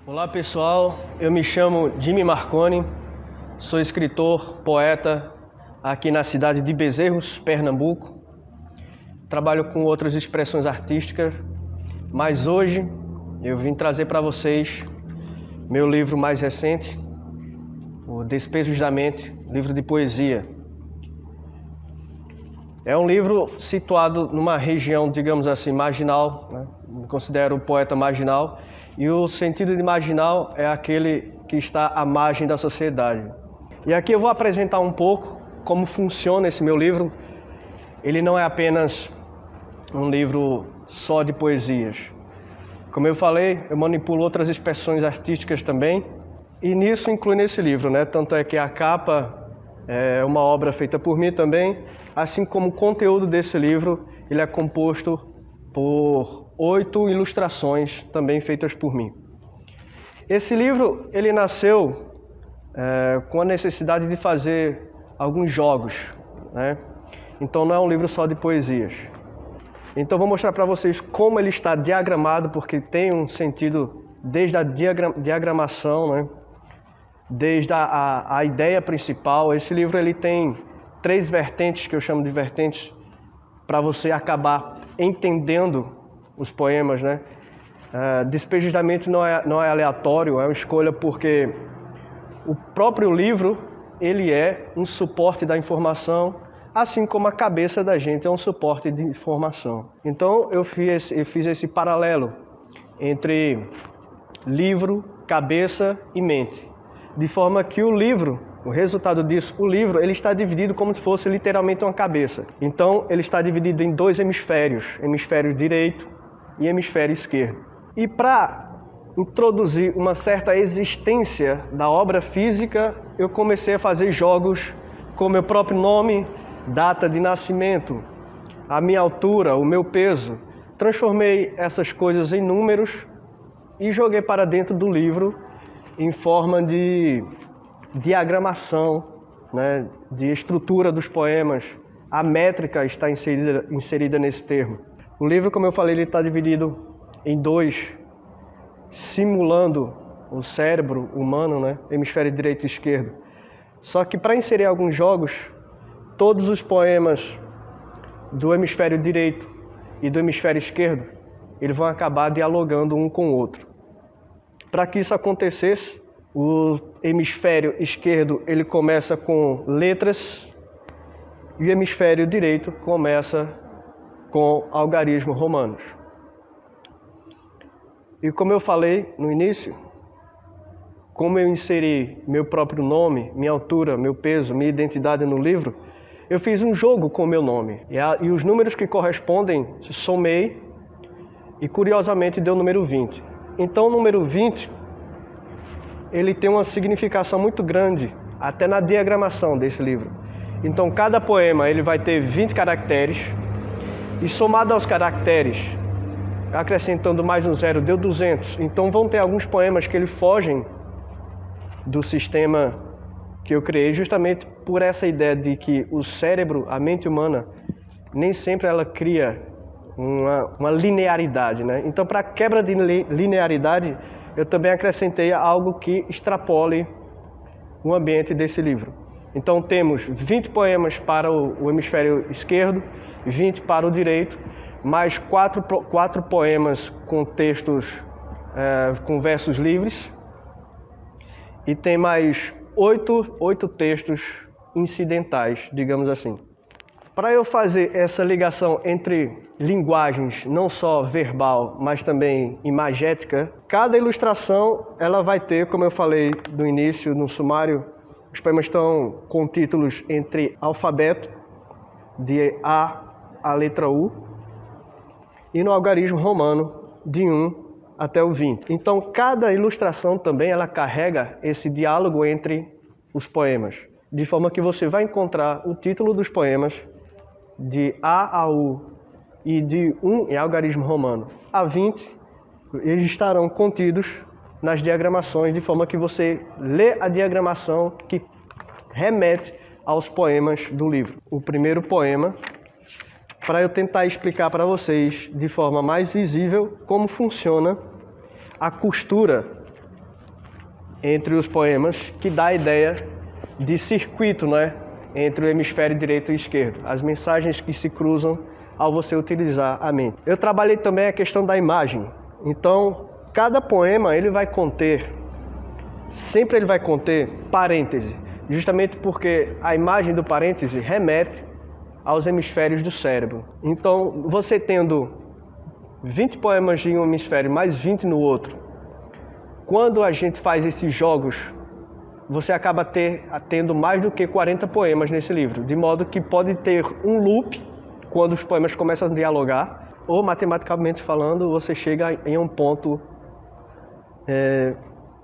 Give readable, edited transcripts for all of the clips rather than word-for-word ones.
Olá pessoal, eu me chamo Jimmy Marconi, sou escritor, poeta aqui na cidade de Bezerros, Pernambuco. Trabalho com outras expressões artísticas, mas hoje eu vim trazer para vocês meu livro mais recente, O Despejos da Mente, livro de poesia. É um livro situado numa região, digamos assim, marginal, né? Me considero um poeta marginal, e o sentido de marginal é aquele que está à margem da sociedade. E aqui eu vou apresentar um pouco como funciona esse meu livro. Ele não é apenas um livro só de poesias. Como eu falei, eu manipulo outras expressões artísticas também, e nisso inclui nesse livro, né? Tanto é que a capa é uma obra feita por mim também, assim como o conteúdo desse livro, ele é composto por 8 ilustrações também feitas por mim. Esse livro, ele nasceu com a necessidade de fazer alguns jogos, né? Então não é um livro só de poesias. Então vou mostrar para vocês como ele está diagramado, porque tem um sentido desde a diagramação, né? Desde a ideia principal. Esse livro ele tem 3 vertentes, que eu chamo de vertentes, para você acabar entendendo os poemas, né? Despejos da Mente não é aleatório, é uma escolha porque o próprio livro ele é um suporte da informação, assim como a cabeça da gente é um suporte de informação. Então eu fiz esse paralelo entre livro, cabeça e mente, de forma que o livro, o resultado disso, o livro, ele está dividido como se fosse literalmente uma cabeça. Então ele está dividido em 2 hemisférios, hemisfério direito e hemisfério esquerdo. E para introduzir uma certa existência da obra física, eu comecei a fazer jogos com meu próprio nome, data de nascimento, a minha altura, o meu peso. Transformei essas coisas em números e joguei para dentro do livro em forma de diagramação, né, de estrutura dos poemas. A métrica está inserida nesse termo. O livro, como eu falei, ele está dividido em 2, simulando o cérebro humano, né, hemisfério direito e esquerdo. Só que para inserir alguns jogos, todos os poemas do hemisfério direito e do hemisfério esquerdo, eles vão acabar dialogando um com o outro. Para que isso acontecesse, o hemisfério esquerdo ele começa com letras e o hemisfério direito começa com algarismos romanos. E como eu falei no início, como eu inseri meu próprio nome, minha altura, meu peso, minha identidade no livro, eu fiz um jogo com o meu nome. E os números que correspondem, somei e curiosamente deu o número 20. Então o número 20, ele tem uma significação muito grande, até na diagramação desse livro. Então cada poema ele vai ter 20 caracteres, e somado aos caracteres, acrescentando mais um zero, deu 200. Então vão ter alguns poemas que ele fogem do sistema que eu criei, justamente por essa ideia de que o cérebro, a mente humana, nem sempre ela cria uma linearidade, né? Então, para quebra de linearidade, eu também acrescentei algo que extrapole o ambiente desse livro. Então, temos 20 poemas para o hemisfério esquerdo, 20 para o direito, mais 4 poemas com textos, com versos livres, e tem mais 8 textos incidentais, digamos assim. Para eu fazer essa ligação entre linguagens, não só verbal, mas também imagética, cada ilustração ela vai ter, como eu falei no início, no sumário, os poemas estão com títulos entre alfabeto, de A à letra U, e no algarismo romano, de 1 até o 20. Então, cada ilustração também ela carrega esse diálogo entre os poemas, de forma que você vai encontrar o título dos poemas de A a U e de 1 em algarismo romano a 20, eles estarão contidos nas diagramações, de forma que você lê a diagramação que remete aos poemas do livro. O primeiro poema, para eu tentar explicar para vocês de forma mais visível como funciona a costura entre os poemas, que dá a ideia de circuito, né, entre o hemisfério direito e esquerdo, as mensagens que se cruzam ao você utilizar a mente. Eu trabalhei também a questão da imagem. Então, cada poema sempre ele vai conter parêntese, justamente porque a imagem do parêntese remete aos hemisférios do cérebro. Então, você tendo 20 poemas em um hemisfério mais 20 no outro, quando a gente faz esses jogos, você acaba tendo mais do que 40 poemas nesse livro, de modo que pode ter um loop quando os poemas começam a dialogar, ou matematicamente falando, você chega em um ponto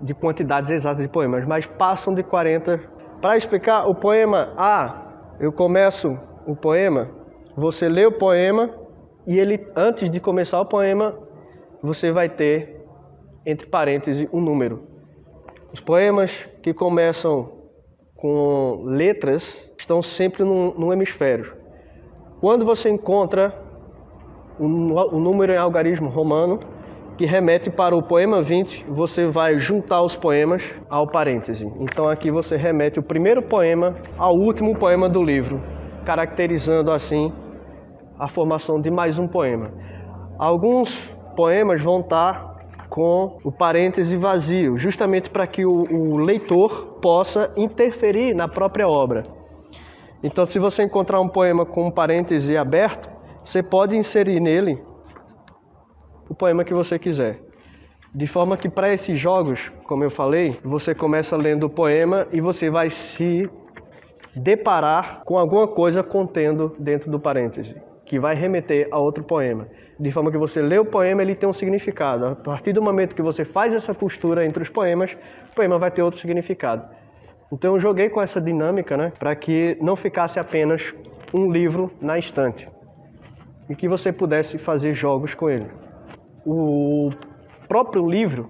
de quantidades exatas de poemas, mas passam de 40. Para explicar o poema A, eu começo o poema, você lê o poema e ele, antes de começar o poema, você vai ter, entre parênteses, um número. Os poemas que começam com letras estão sempre num hemisfério. Quando você encontra um número em algarismo romano, que remete para o poema 20, você vai juntar os poemas ao parêntese. Então aqui você remete o primeiro poema ao último poema do livro, caracterizando assim a formação de mais um poema. Alguns poemas vão estar com o parêntese vazio, justamente para que o leitor possa interferir na própria obra. Então, se você encontrar um poema com um parêntese aberto, você pode inserir nele o poema que você quiser. De forma que para esses jogos, como eu falei, você começa lendo o poema e você vai se deparar com alguma coisa contendo dentro do parêntese, que vai remeter a outro poema. De forma que você lê o poema, ele tem um significado. A partir do momento que você faz essa costura entre os poemas, o poema vai ter outro significado. Então eu joguei com essa dinâmica, né, para que não ficasse apenas um livro na estante e que você pudesse fazer jogos com ele. O próprio livro,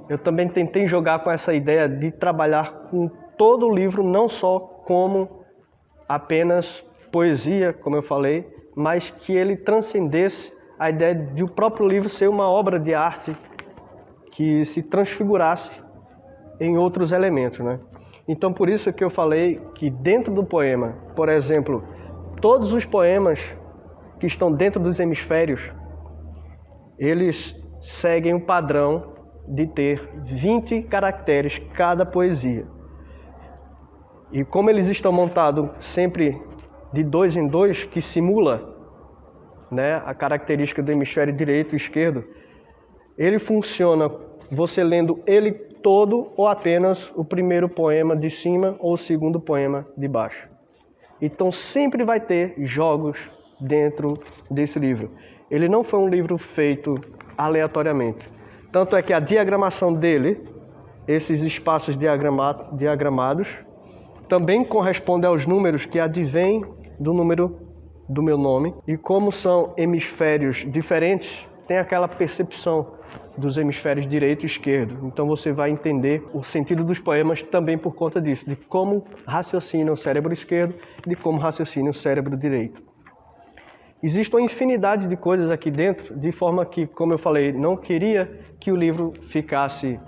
eu também tentei jogar com essa ideia de trabalhar com todo o livro, não só como apenas poesia, como eu falei, mas que ele transcendesse a ideia de o próprio livro ser uma obra de arte que se transfigurasse em outros elementos, né? Então, por isso que eu falei que dentro do poema, por exemplo, todos os poemas que estão dentro dos hemisférios, eles seguem o padrão de ter 20 caracteres cada poesia. E como eles estão montados sempre de 2 em 2, que simula, né, a característica do hemisfério direito e esquerdo, ele funciona você lendo ele todo ou apenas o primeiro poema de cima ou o segundo poema de baixo. Então sempre vai ter jogos dentro desse livro. Ele não foi um livro feito aleatoriamente. Tanto é que a diagramação dele, esses espaços diagramados, também corresponde aos números que advêm do número do meu nome. E como são hemisférios diferentes, tem aquela percepção dos hemisférios direito e esquerdo. Então você vai entender o sentido dos poemas também por conta disso, de como raciocina o cérebro esquerdo e de como raciocina o cérebro direito. Existe uma infinidade de coisas aqui dentro, de forma que, como eu falei, não queria que o livro ficasse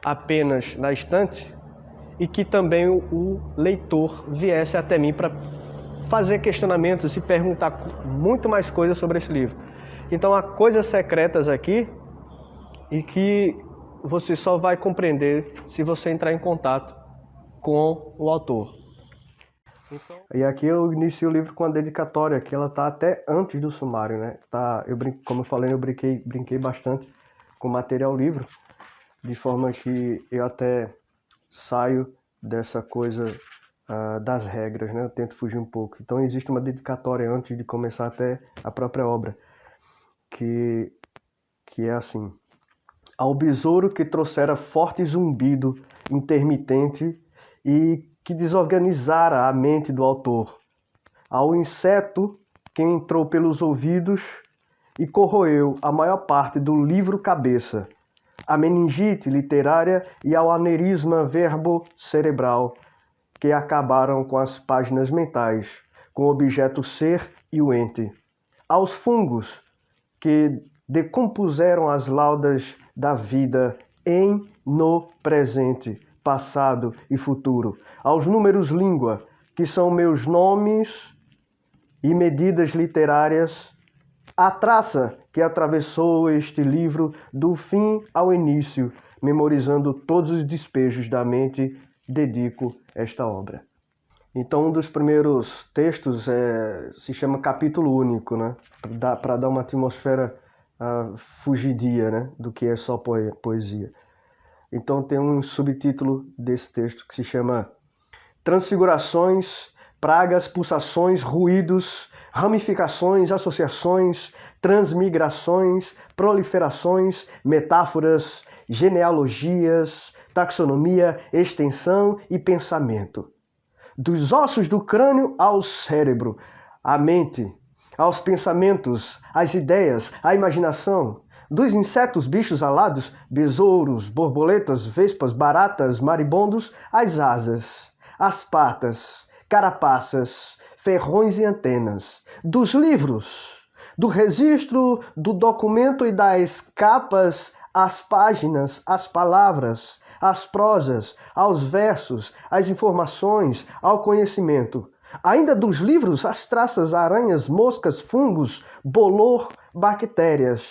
apenas na estante e que também o leitor viesse até mim para fazer questionamentos e perguntar muito mais coisas sobre esse livro. Então há coisas secretas aqui e que você só vai compreender se você entrar em contato com o autor. E aqui eu inicio o livro com a dedicatória, que ela está até antes do sumário, né? Como eu falei, eu brinquei bastante com o material livro, de forma que eu até saio dessa coisa das regras, né? Eu tento fugir um pouco. Então existe uma dedicatória antes de começar até a própria obra, que é assim: ao besouro que trouxera forte zumbido intermitente e que desorganizara a mente do autor, ao inseto que entrou pelos ouvidos e corroeu a maior parte do livro cabeça, à meningite literária e ao aneurisma verbo-cerebral, que acabaram com as páginas mentais, com o objeto ser e o ente, aos fungos que decompuseram as laudas da vida em no presente, passado e futuro. Aos números língua, que são meus nomes e medidas literárias, a traça que atravessou este livro do fim ao início, memorizando todos os despejos da mente, dedico esta obra. Então, um dos primeiros textos se chama Capítulo Único, né? Para dar uma atmosfera fugidia, né? Do que é só poesia. Então, tem um subtítulo desse texto que se chama Transfigurações, Pragas, Pulsações, Ruídos, Ramificações, Associações, Transmigrações, Proliferações, Metáforas, Genealogias, Taxonomia, Extensão e Pensamento. Dos ossos do crânio ao cérebro, à mente, aos pensamentos, às ideias, à imaginação, dos insetos, bichos alados, besouros, borboletas, vespas, baratas, maribondos, às asas, às patas, carapaças, ferrões e antenas, dos livros, do registro, do documento e das capas, às páginas, às palavras, às prosas, aos versos, às informações, ao conhecimento. Ainda dos livros, às traças, aranhas, moscas, fungos, bolor, bactérias.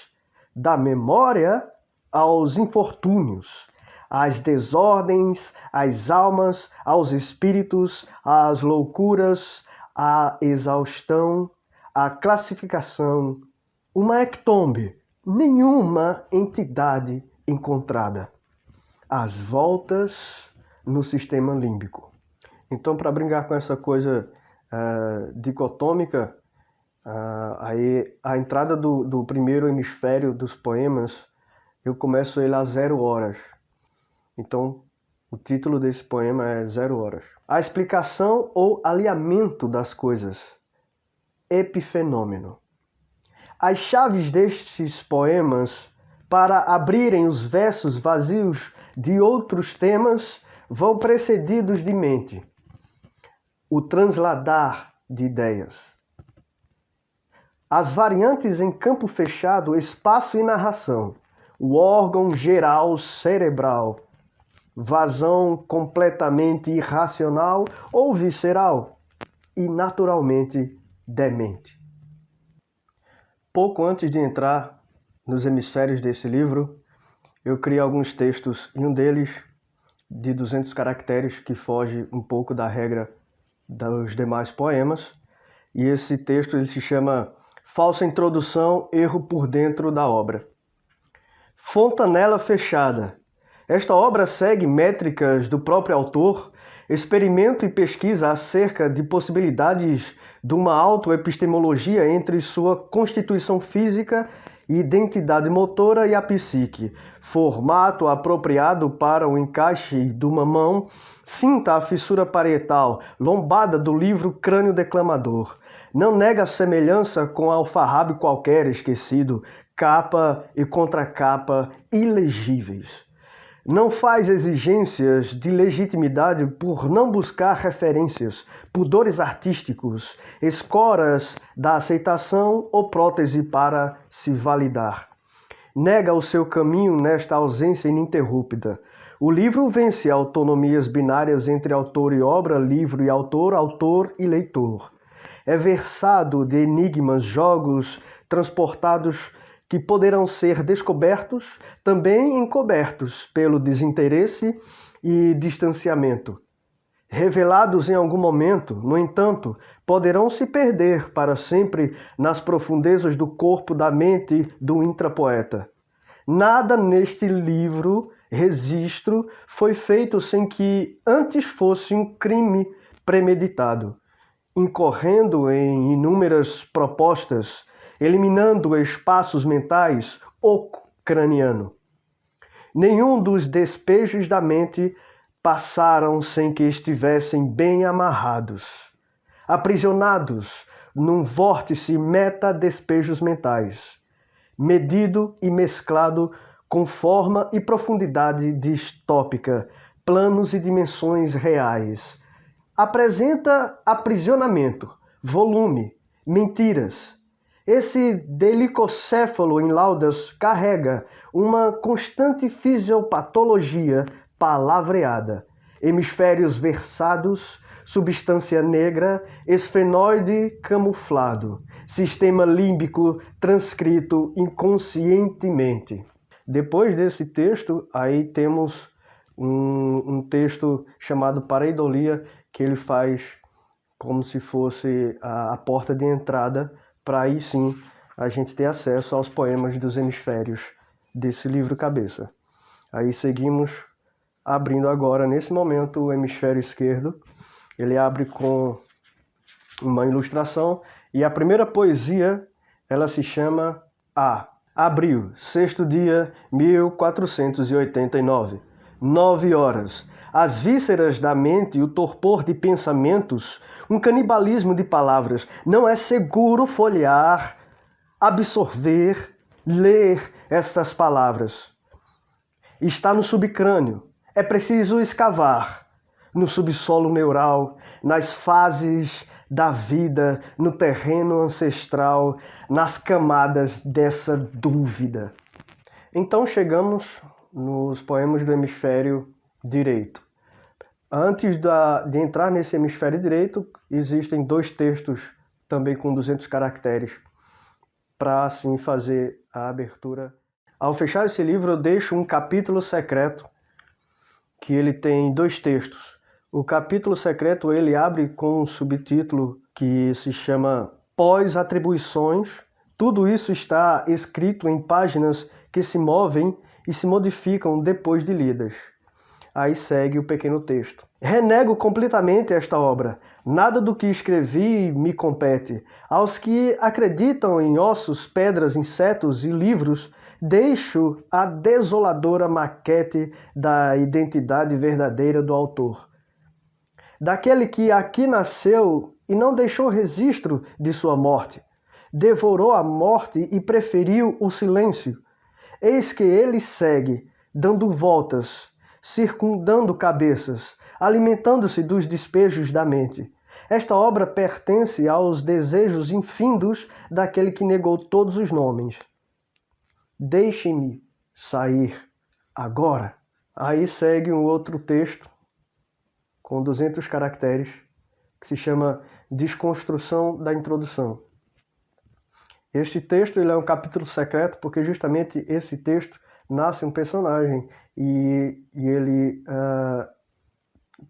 Da memória aos infortúnios, às desordens, às almas, aos espíritos, às loucuras, à exaustão, à classificação. Uma hectombe, nenhuma entidade encontrada. As voltas no sistema límbico. Então, para brincar com essa coisa dicotômica, aí a entrada do primeiro hemisfério dos poemas, eu começo ele a 0 horas. Então, o título desse poema é 0 horas. A explicação ou alinhamento das coisas. Epifenômeno. As chaves destes poemas para abrirem os versos vazios de outros temas vão precedidos de mente. O transladar de ideias. As variantes em campo fechado, espaço e narração. O órgão geral cerebral. Vazão completamente irracional ou visceral. E naturalmente demente. Pouco antes de entrar nos hemisférios desse livro, eu criei alguns textos, e um deles, de 200 caracteres, que foge um pouco da regra dos demais poemas. E esse texto ele se chama Falsa Introdução, Erro por Dentro da Obra. Fontanela fechada. Esta obra segue métricas do próprio autor, experimento e pesquisa acerca de possibilidades de uma autoepistemologia entre sua constituição física e identidade motora e a psique, formato apropriado para o encaixe de uma mão, cinta a fissura parietal, lombada do livro Crânio Declamador. Não nega semelhança com alfarrábio qualquer esquecido, capa e contracapa ilegíveis. Não faz exigências de legitimidade por não buscar referências, pudores artísticos, escoras da aceitação ou prótese para se validar. Nega o seu caminho nesta ausência ininterrupta. O livro vence autonomias binárias entre autor e obra, livro e autor, autor e leitor. É versado de enigmas, jogos transportados que poderão ser descobertos, também encobertos pelo desinteresse e distanciamento. Revelados em algum momento, no entanto, poderão se perder para sempre nas profundezas do corpo da mente do intrapoeta. Nada neste livro, registro, foi feito sem que antes fosse um crime premeditado, incorrendo em inúmeras propostas, eliminando espaços mentais oco craniano. Nenhum dos despejos da mente passaram sem que estivessem bem amarrados, aprisionados num vórtice meta-despejos mentais, medido e mesclado com forma e profundidade distópica, planos e dimensões reais. Apresenta aprisionamento, volume, mentiras, Esse delicocéfalo em laudas carrega uma constante fisiopatologia palavreada. Hemisférios versados, substância negra, esfenoide camuflado, sistema límbico transcrito inconscientemente. Depois desse texto, aí temos um texto chamado Pareidolia, que ele faz como se fosse a porta de entrada para aí sim a gente ter acesso aos poemas dos hemisférios desse livro cabeça. Aí seguimos abrindo agora, nesse momento, o hemisfério esquerdo. Ele abre com uma ilustração e a primeira poesia, ela se chama Abril, sexto dia, 1489. 9 horas. As vísceras da mente e o torpor de pensamentos, um canibalismo de palavras. Não é seguro folhear, absorver, ler estas palavras. Está no subcrânio. É preciso escavar no subsolo neural, nas fases da vida, no terreno ancestral, nas camadas dessa dúvida. Então chegamos nos poemas do hemisfério direito. Antes de entrar nesse hemisfério direito, existem 2 textos também com 200 caracteres para assim fazer a abertura. Ao fechar esse livro, eu deixo um capítulo secreto que ele tem 2 textos. O capítulo secreto ele abre com um subtítulo que se chama Pós-atribuições. Tudo isso está escrito em páginas que se movem e se modificam depois de lidas. Aí segue o pequeno texto. Renego completamente esta obra. Nada do que escrevi me compete. Aos que acreditam em ossos, pedras, insetos e livros, deixo a desoladora maquete da identidade verdadeira do autor. Daquele que aqui nasceu e não deixou registro de sua morte. Devorou a morte e preferiu o silêncio. Eis que ele segue, dando voltas, circundando cabeças, alimentando-se dos despejos da mente. Esta obra pertence aos desejos infindos daquele que negou todos os nomes. Deixem-me sair agora. Aí segue um outro texto com 200 caracteres que se chama Desconstrução da Introdução. Este texto ele é um capítulo secreto porque justamente esse texto nasce um personagem e ele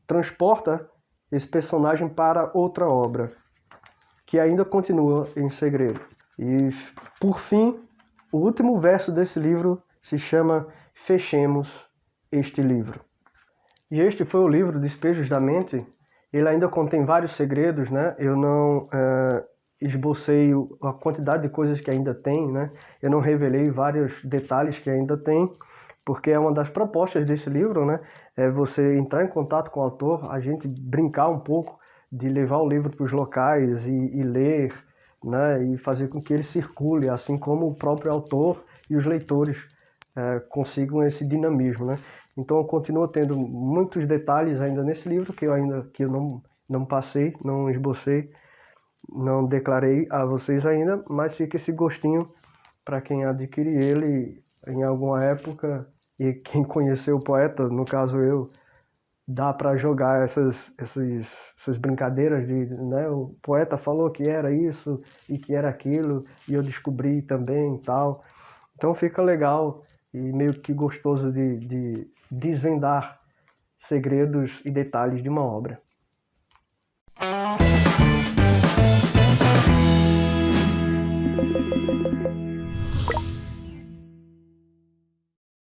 transporta esse personagem para outra obra, que ainda continua em segredo. E, por fim, o último verso desse livro se chama Fechemos este livro. E este foi o livro Despejos da Mente. Ele ainda contém vários segredos, né? Eu não esbocei a quantidade de coisas que ainda tem, né? Eu não revelei vários detalhes que ainda tem, porque é uma das propostas desse livro, né? É você entrar em contato com o autor, a gente brincar um pouco de levar o livro para os locais e ler, né? E fazer com que ele circule, assim como o próprio autor e os leitores consigam esse dinamismo, né? Então eu continuo tendo muitos detalhes ainda nesse livro que eu não passei, não esbocei, não declarei a vocês ainda, mas fica esse gostinho para quem adquirir ele em alguma época e quem conheceu o poeta, no caso eu, dá para jogar essas brincadeiras de, né, o poeta falou que era isso e que era aquilo e eu descobri também e tal. Então fica legal e meio que gostoso de desvendar segredos e detalhes de uma obra.